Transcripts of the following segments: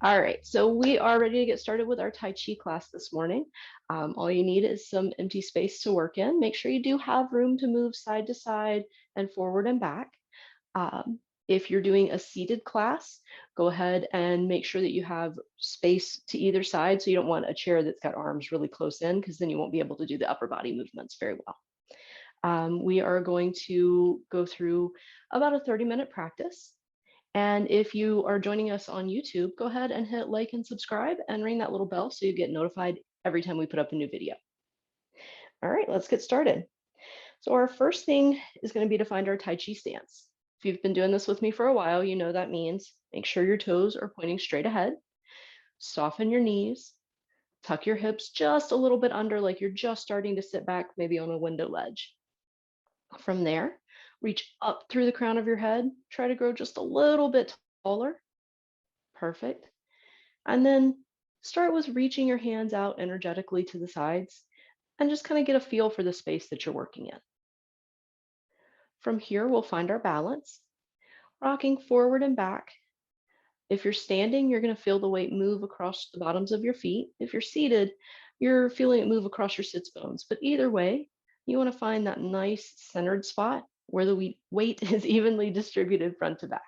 All right, so we are ready to get started with our Tai Chi class this morning. All you need is some empty space to work in. Make sure you do have room to move side to side and forward and back. If you're doing a seated class, go ahead and make sure that you have space to either side. So you don't want a chair that's got arms really close in, because then you won't be able to do the upper body movements very well. We are going to go through about a 30-minute practice. And if you are joining us on YouTube, go ahead and hit like and subscribe and ring that little bell so you get notified every time we put up a new video. All right, let's get started. So our first thing is going to be to find our Tai Chi stance. If you've been doing this with me for a while, you know that means make sure your toes are pointing straight ahead, soften your knees, tuck your hips just a little bit under, like you're just starting to sit back, maybe on a window ledge. From there, reach up through the crown of your head, try to grow just a little bit taller. Perfect. And then start with reaching your hands out energetically to the sides and just kind of get a feel for the space that you're working in. From here, we'll find our balance, rocking forward and back. If you're standing, you're going to feel the weight move across the bottoms of your feet. If you're seated, you're feeling it move across your sits bones. But either way, you want to find that nice centered spot where the weight is evenly distributed front to back.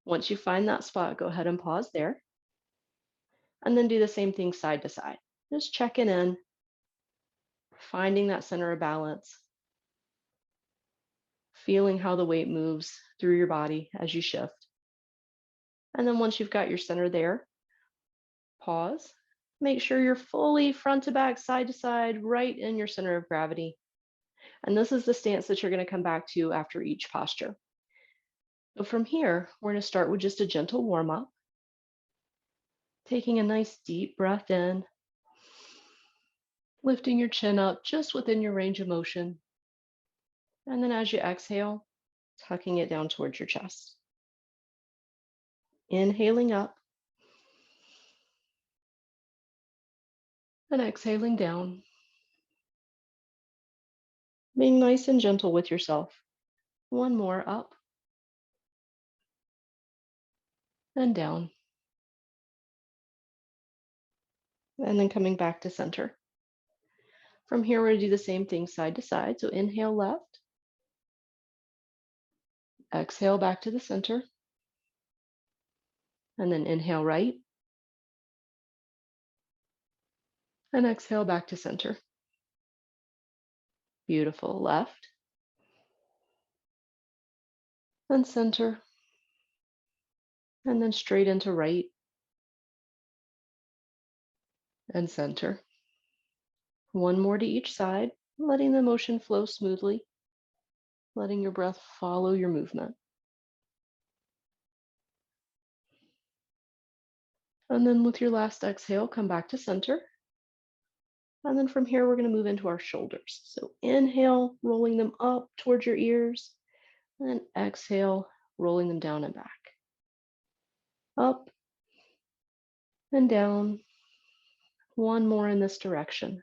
Once you find that spot, go ahead and pause there. And then do the same thing side to side. Just checking in, finding that center of balance, feeling how the weight moves through your body as you shift. And then once you've got your center there, pause. Make sure you're fully front to back, side to side, right in your center of gravity. And this is the stance that you're going to come back to after each posture. So from here, we're going to start with just a gentle warm up, taking a nice deep breath in, lifting your chin up just within your range of motion. And then as you exhale, tucking it down towards your chest. Inhaling up and exhaling down. Being nice and gentle with yourself. One more up and down. And then coming back to center. From here, we're going to do the same thing side to side. So inhale left, exhale back to the center, and then inhale right, and exhale back to center. Beautiful. Left, and center, and then straight into right, and center. One more to each side, letting the motion flow smoothly, letting your breath follow your movement. And then with your last exhale, come back to center. And then from here, we're going to move into our shoulders. So inhale, rolling them up towards your ears, and exhale, rolling them down and back. Up and down. One more in this direction.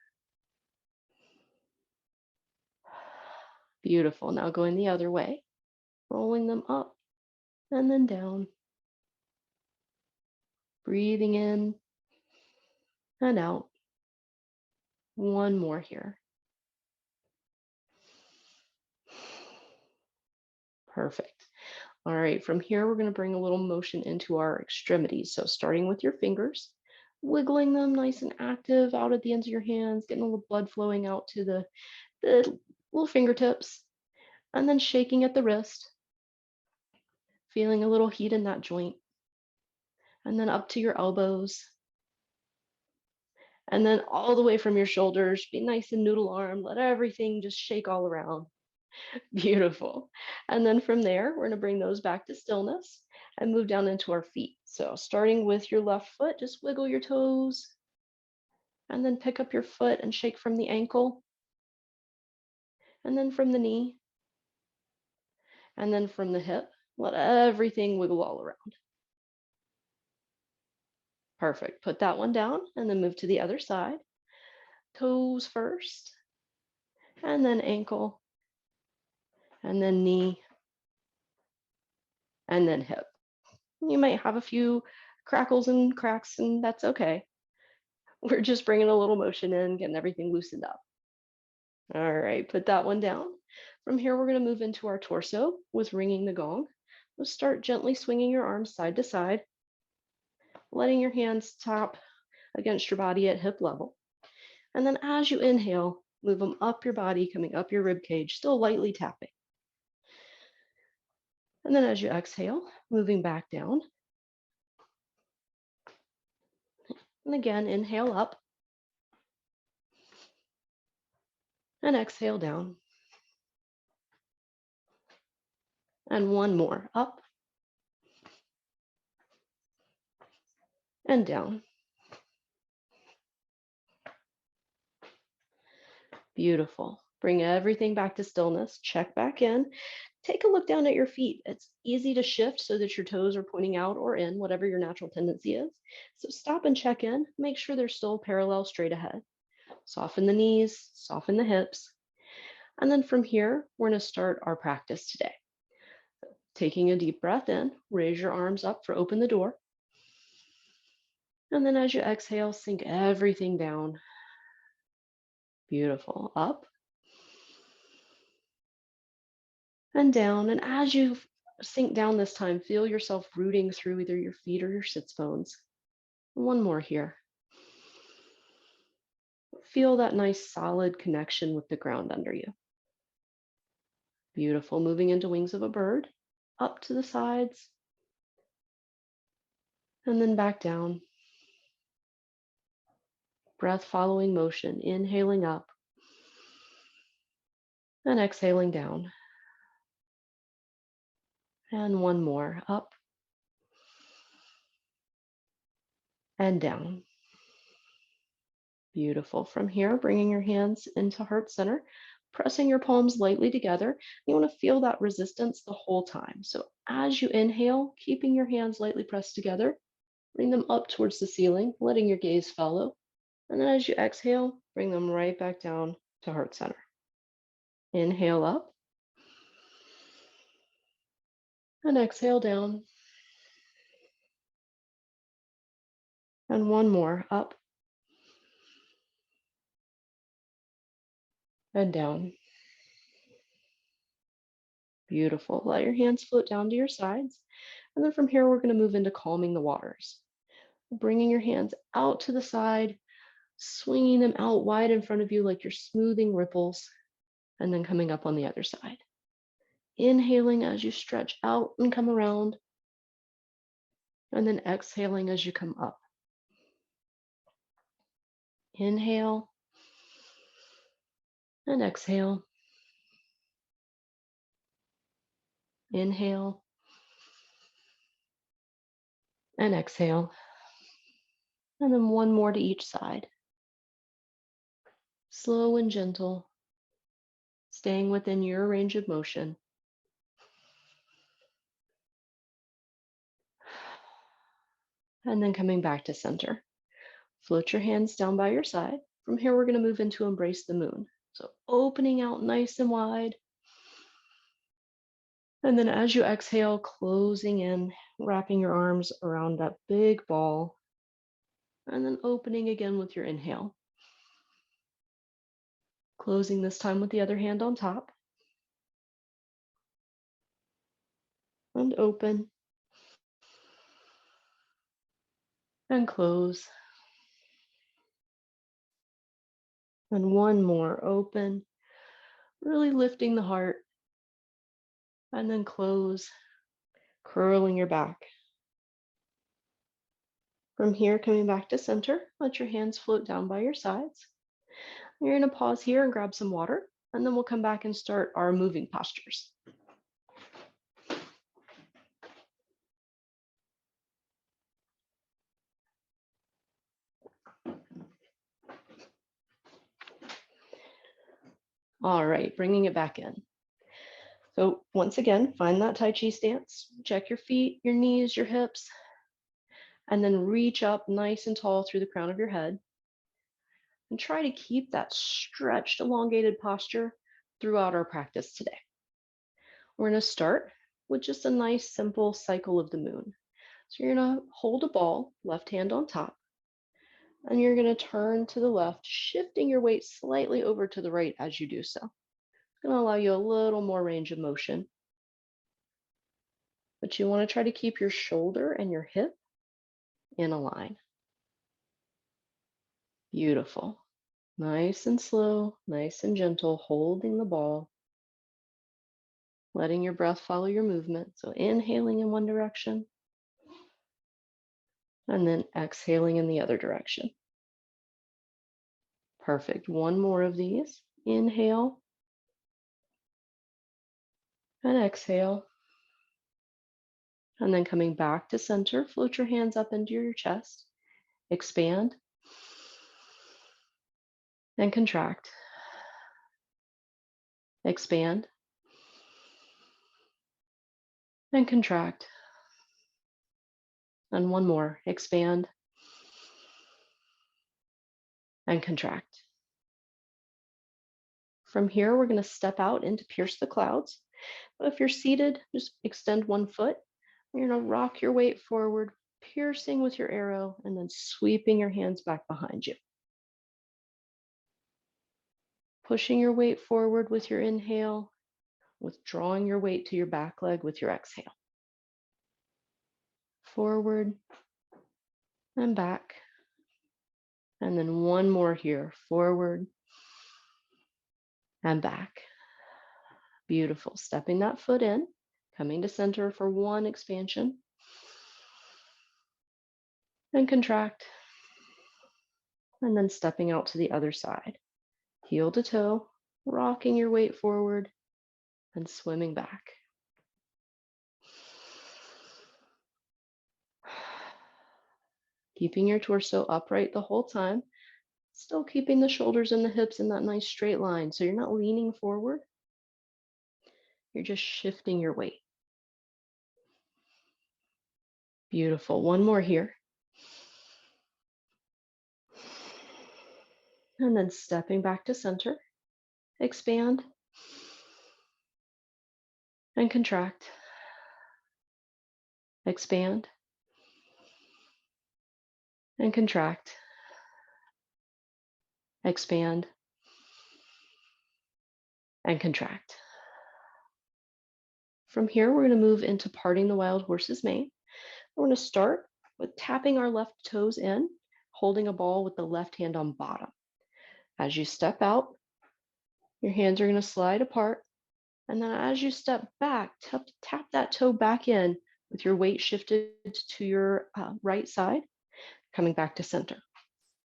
Beautiful. Now going the other way, rolling them up and then down. Breathing in and out. One more here. Perfect. All right, from here, we're going to bring a little motion into our extremities. So starting with your fingers, wiggling them nice and active out at the ends of your hands, getting a little blood flowing out to the little fingertips, and then shaking at the wrist, feeling a little heat in that joint, and then up to your elbows, and then all the way from your shoulders, be nice and noodle arm, let everything just shake all around. Beautiful. And then from there, we're going to bring those back to stillness and move down into our feet. So starting with your left foot, just wiggle your toes, and then pick up your foot and shake from the ankle, and then from the knee, and then from the hip. Let everything wiggle all around. Perfect. Put that one down and then move to the other side. Toes first, and then ankle, and then knee, and then hip. You might have a few crackles and cracks, and that's okay. We're just bringing a little motion in, getting everything loosened up. All right, put that one down. From here, we're going to move into our torso with ringing the gong. We'll start gently swinging your arms side to side, letting your hands tap against your body at hip level. And then as you inhale, move them up your body, coming up your rib cage, still lightly tapping. And then as you exhale, moving back down. And again, inhale up and exhale down. And one more, up and down. Beautiful. Bring everything back to stillness. Check back in. Take a look down at your feet. It's easy to shift so that your toes are pointing out or in, whatever your natural tendency is. So stop and check in. Make sure they're still parallel straight ahead. Soften the knees, soften the hips. And then from here, we're going to start our practice today. Taking a deep breath in, raise your arms up for open the door. And then as you exhale, sink everything down. Beautiful. Up and down. And as you sink down this time, feel yourself rooting through either your feet or your sits bones. One more here. Feel that nice solid connection with the ground under you. Beautiful. Moving into wings of a bird, up to the sides, and then back down. Breath following motion, inhaling up and exhaling down. And one more, up and down. Beautiful. From here, bringing your hands into heart center, pressing your palms lightly together. You want to feel that resistance the whole time. So as you inhale, keeping your hands lightly pressed together, bring them up towards the ceiling, letting your gaze follow. And then as you exhale, bring them right back down to heart center. Inhale up and exhale down. And one more, up and down. Beautiful. Let your hands float down to your sides. And then from here, we're going to move into calming the waters. Bringing your hands out to the side, swinging them out wide in front of you like you're smoothing ripples, and then coming up on the other side. Inhaling as you stretch out and come around, and then exhaling as you come up. Inhale and exhale. Inhale and exhale. And then one more to each side. Slow and gentle, staying within your range of motion. And then coming back to center. Float your hands down by your side. From here, we're going to move into embrace the moon. So opening out nice and wide. And then as you exhale, closing in, wrapping your arms around that big ball. And then opening again with your inhale. Closing this time with the other hand on top. And open. And close. And one more, open. Really lifting the heart. And then close, curling your back. From here, coming back to center, let your hands float down by your sides. You're going to pause here and grab some water, and then we'll come back and start our moving postures. All right, bringing it back in. So once again, find that Tai Chi stance. Check your feet, your knees, your hips, and then reach up nice and tall through the crown of your head. And try to keep that stretched, elongated posture throughout our practice today. We're going to start with just a nice, simple cycle of the moon. So you're going to hold a ball, left hand on top, and you're going to turn to the left, shifting your weight slightly over to the right as you do so. It's going to allow you a little more range of motion. But you want to try to keep your shoulder and your hip in a line. Beautiful. Nice and slow, nice and gentle, holding the ball, letting your breath follow your movement. So inhaling in one direction, and then exhaling in the other direction. Perfect. One more of these. Inhale and exhale. And then coming back to center, float your hands up into your chest. Expand and contract. Expand and contract. And one more. Expand and contract. From here, we're going to step out into pierce the clouds. But if you're seated, just extend one foot. You're going to rock your weight forward, piercing with your arrow, and then sweeping your hands back behind you. Pushing your weight forward with your inhale, withdrawing your weight to your back leg with your exhale. Forward and back. And then one more here, forward and back. Beautiful. Stepping that foot in, coming to center for one expansion. And contract. And then stepping out to the other side. Heel to toe, rocking your weight forward and swimming back. Keeping your torso upright the whole time, still keeping the shoulders and the hips in that nice straight line. So you're not leaning forward, you're just shifting your weight. Beautiful. One more here. And then stepping back to center, expand and contract. Expand and contract. Expand and contract. From here, we're going to move into parting the wild horse's mane. We're going to start with tapping our left toes in, holding a ball with the left hand on bottom. As you step out, your hands are going to slide apart. And then as you step back, tap that toe back in with your weight shifted to your right side, coming back to center.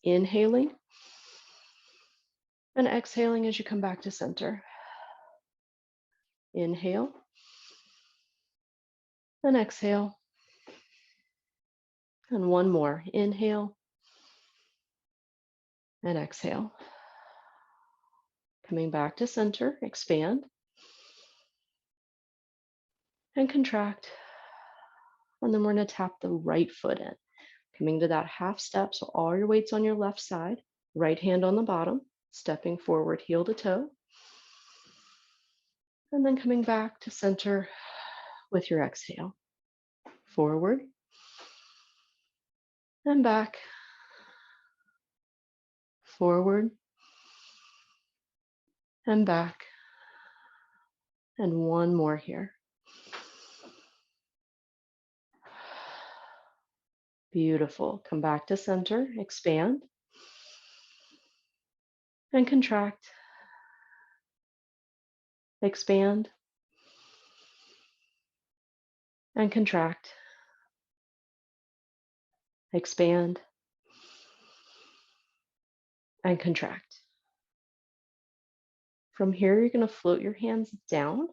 Inhaling and exhaling as you come back to center. Inhale and exhale. And one more. Inhale and exhale. Coming back to center, expand and contract. And then we're going to tap the right foot in. Coming to that half step, so all your weight's on your left side, right hand on the bottom, stepping forward, heel to toe. And then coming back to center with your exhale. Forward and back. Forward and back. And one more here. Beautiful. Come back to center, expand and contract. Expand and contract. Expand and contract. From here, you're going to float your hands down, and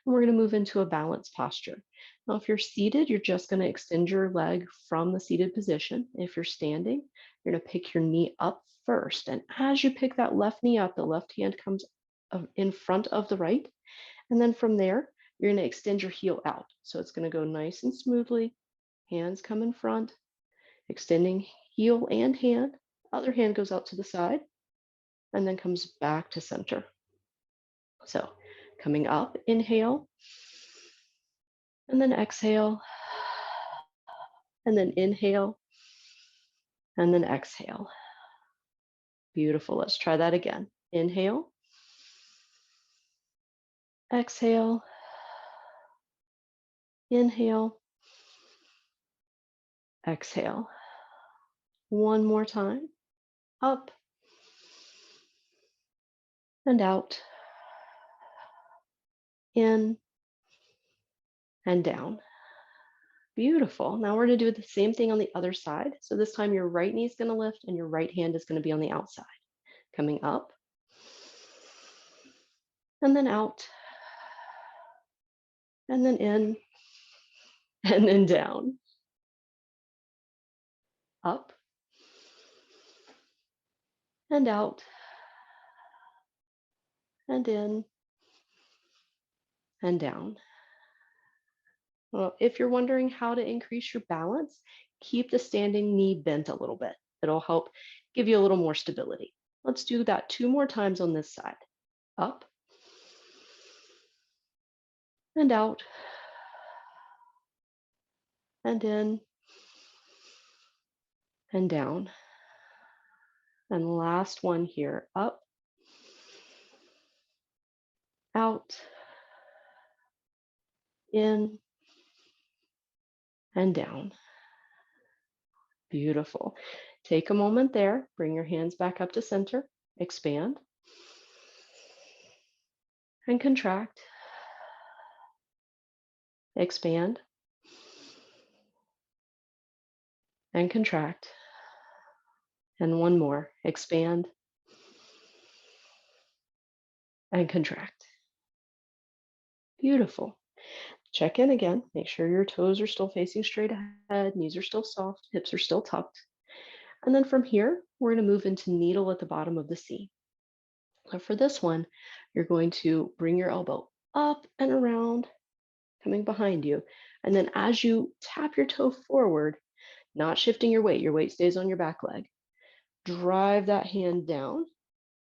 we're going to move into a balanced posture. Now, if you're seated, you're just going to extend your leg from the seated position. If you're standing, you're going to pick your knee up first. And as you pick that left knee up, the left hand comes in front of the right. And then from there, you're going to extend your heel out. So it's going to go nice and smoothly. Hands come in front, extending heel and hand. Other hand goes out to the side and then comes back to center. So coming up, inhale, and then exhale, and then inhale, and then exhale. Beautiful. Let's try that again. Inhale, exhale, inhale, exhale. One more time. Up and out, in and down. Beautiful. Now we're going to do the same thing on the other side. So this time your right knee is going to lift and your right hand is going to be on the outside. Coming up and then out and then in and then down. Up and out and in and down. Well, if you're wondering how to increase your balance, keep the standing knee bent a little bit. It'll help give you a little more stability. Let's do that 2 more times on this side. Up and out and in and down. And last one here. Up, out, in, and down. Beautiful. Take a moment there. Bring your hands back up to center. Expand and contract. Expand and contract. And one more. Expand and contract. Beautiful. Check in again. Make sure your toes are still facing straight ahead, knees are still soft, hips are still tucked. And then from here, we're going to move into needle at the bottom of the C. So for this one, you're going to bring your elbow up and around, coming behind you. And then as you tap your toe forward, not shifting your weight stays on your back leg. Drive that hand down,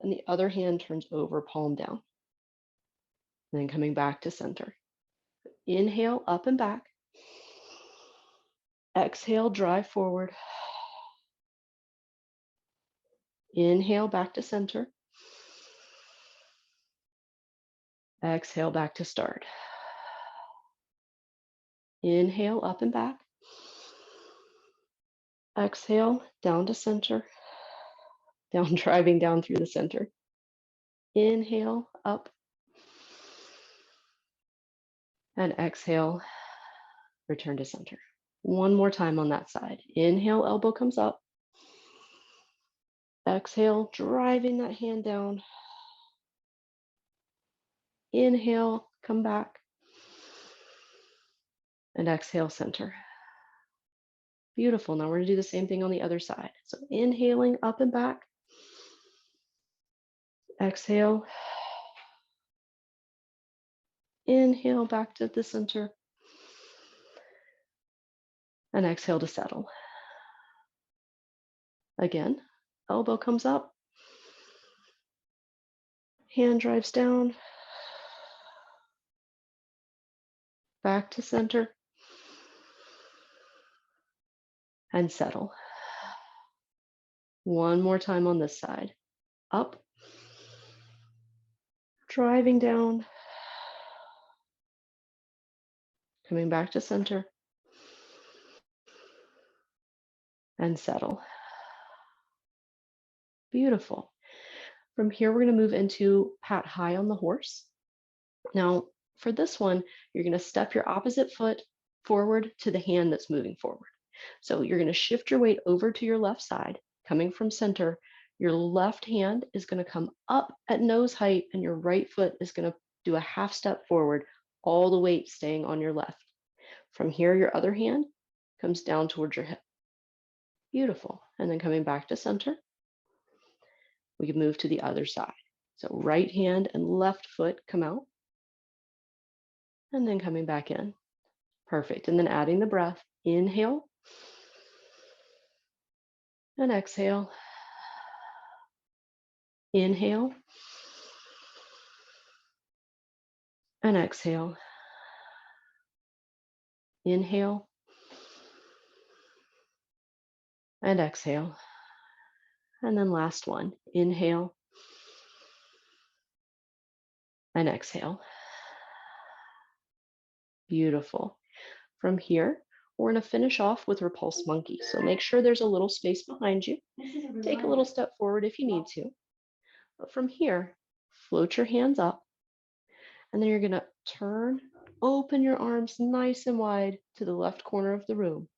and the other hand turns over, palm down. And then coming back to center. Inhale, up and back. Exhale, drive forward. Inhale, back to center. Exhale, back to start. Inhale, up and back. Exhale, down to center. Down, driving down through the center. Inhale, up. And exhale, return to center. One more time on that side. Inhale, elbow comes up. Exhale, driving that hand down. Inhale, come back. And exhale, center. Beautiful. Now we're going to do the same thing on the other side. So inhaling, up and back. Exhale. Inhale, back to the center. And exhale to settle. Again, elbow comes up. Hand drives down. Back to center. And settle. One more time on this side. Up. Driving down. Coming back to center. And settle. Beautiful. From here, we're going to move into pat high on the horse. Now, for this one, you're going to step your opposite foot forward to the hand that's moving forward. So you're going to shift your weight over to your left side, coming from center. Your left hand is going to come up at nose height, and your right foot is going to do a half step forward, all the weight staying on your left. From here, your other hand comes down towards your hip. Beautiful. And then coming back to center, we can move to the other side. So right hand and left foot come out, and then coming back in. Perfect. And then adding the breath. Inhale and exhale. Inhale and exhale. Inhale and exhale. And then last one, inhale and exhale. Beautiful. From here, we're going to finish off with Repulse Monkey. So make sure there's a little space behind you. Take a little step forward if you need to. But from here, float your hands up, and then you're going to open your arms nice and wide to the left corner of the room.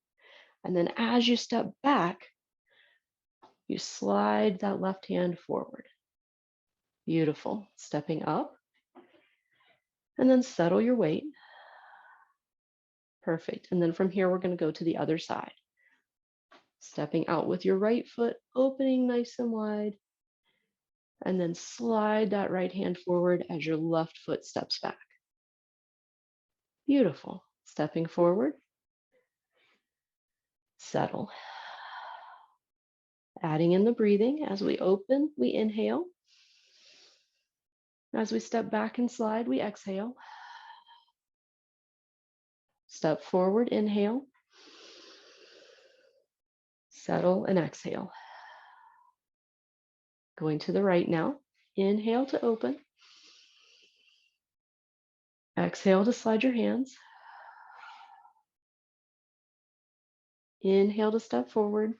And then as you step back, you slide that left hand forward. Beautiful. Stepping up, and then settle your weight. Perfect. And then from here, we're going to go to the other side. Stepping out with your right foot, opening nice and wide, and then slide that right hand forward as your left foot steps back. Beautiful. Stepping forward, settle. Adding in the breathing. As we open, we inhale. As we step back and slide, we exhale. Step forward, inhale. Settle and exhale. Going to the right now. Inhale to open. Exhale to slide your hands. Inhale to step forward.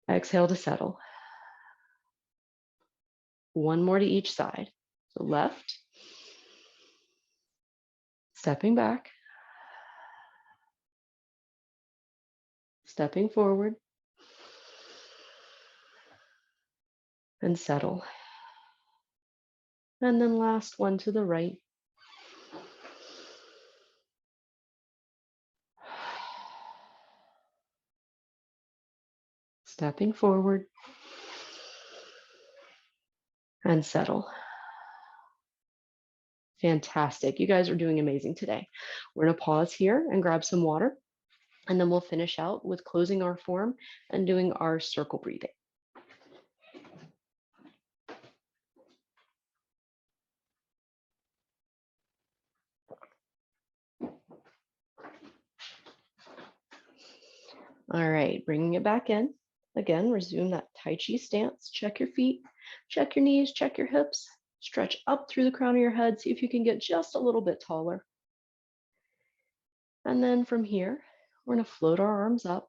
Exhale to settle. One more to each side. So left, stepping back, stepping forward, and settle. And then last one to the right. Stepping forward, and settle. Fantastic. You guys are doing amazing today. We're going to pause here and grab some water, and then we'll finish out with closing our form and doing our circle breathing. All right, bringing it back in. Again, resume that Tai Chi stance. Check your feet, check your knees, check your hips. Stretch up through the crown of your head. See if you can get just a little bit taller. And then from here, we're going to float our arms up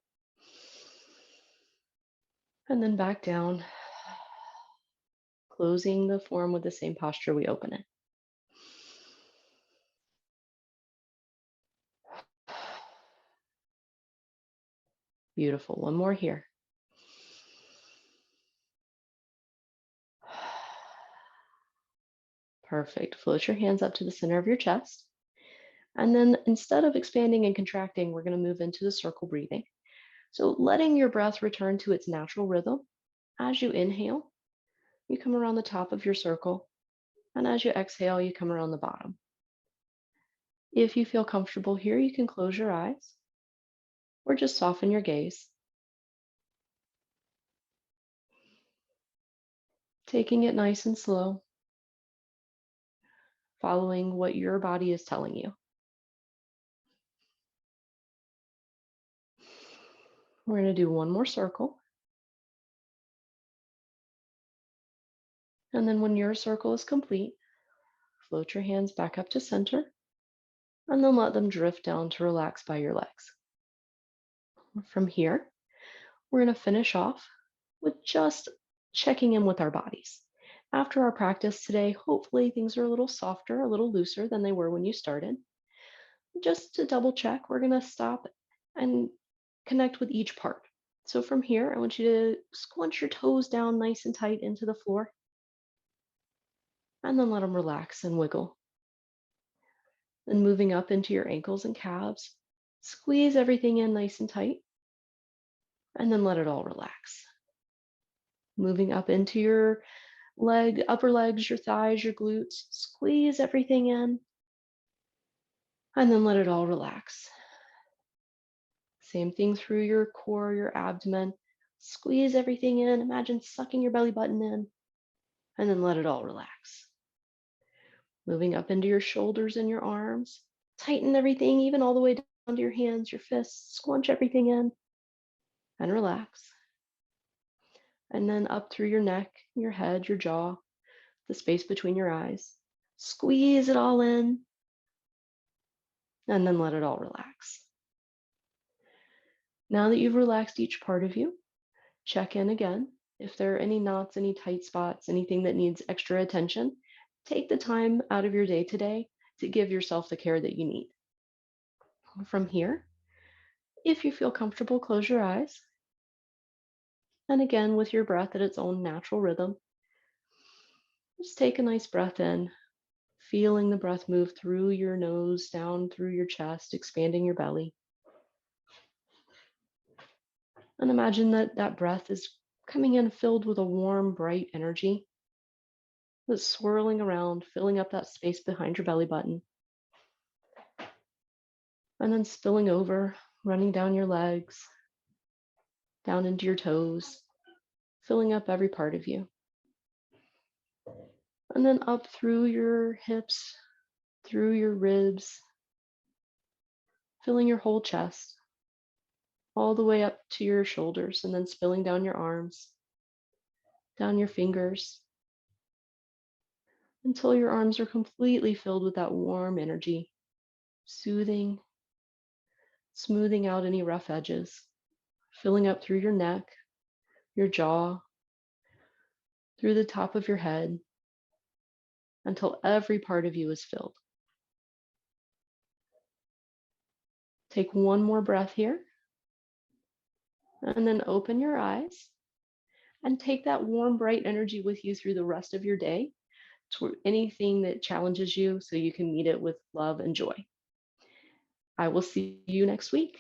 and then back down, closing the form with the same posture we open it. Beautiful. One more here. Perfect. Float your hands up to the center of your chest. And then instead of expanding and contracting, we're going to move into the circle breathing. So letting your breath return to its natural rhythm. As you inhale, you come around the top of your circle. And as you exhale, you come around the bottom. If you feel comfortable here, you can close your eyes or just soften your gaze. Taking it nice and slow, following what your body is telling you. We're going to do one more circle. And then when your circle is complete, float your hands back up to center and then let them drift down to relax by your legs. From here, we're going to finish off with just checking in with our bodies. After our practice today, hopefully things are a little softer, a little looser than they were when you started. Just to double check, we're going to stop and connect with each part. So from here, I want you to squinch your toes down nice and tight into the floor, and then let them relax and wiggle. Then moving up into your ankles and calves, squeeze everything in nice and tight, and then let it all relax. Moving up into your upper legs, your thighs, your glutes, squeeze everything in, and then let it all relax. Same thing through your core, your abdomen. Squeeze everything in. Imagine sucking your belly button in, and then let it all relax. Moving up into your shoulders and your arms. Tighten everything, even all the way onto your hands, your fists, squunch everything in and relax. And then up through your neck, your head, your jaw, the space between your eyes. Squeeze it all in and then let it all relax. Now that you've relaxed each part of you, check in again. If there are any knots, any tight spots, anything that needs extra attention, take the time out of your day today to give yourself the care that you need. From here, if you feel comfortable, close your eyes. And again, with your breath at its own natural rhythm, just take a nice breath in, feeling the breath move through your nose, down through your chest, expanding your belly. And imagine that that breath is coming in filled with a warm, bright energy that's swirling around, filling up that space behind your belly button, and then spilling over, running down your legs, down into your toes, filling up every part of you. And then up through your hips, through your ribs, filling your whole chest, all the way up to your shoulders, and then spilling down your arms, down your fingers, until your arms are completely filled with that warm energy, soothing, smoothing out any rough edges, filling up through your neck, your jaw, through the top of your head, until every part of you is filled. Take one more breath here, and then open your eyes and take that warm, bright energy with you through the rest of your day to anything that challenges you so you can meet it with love and joy. I will see you next week.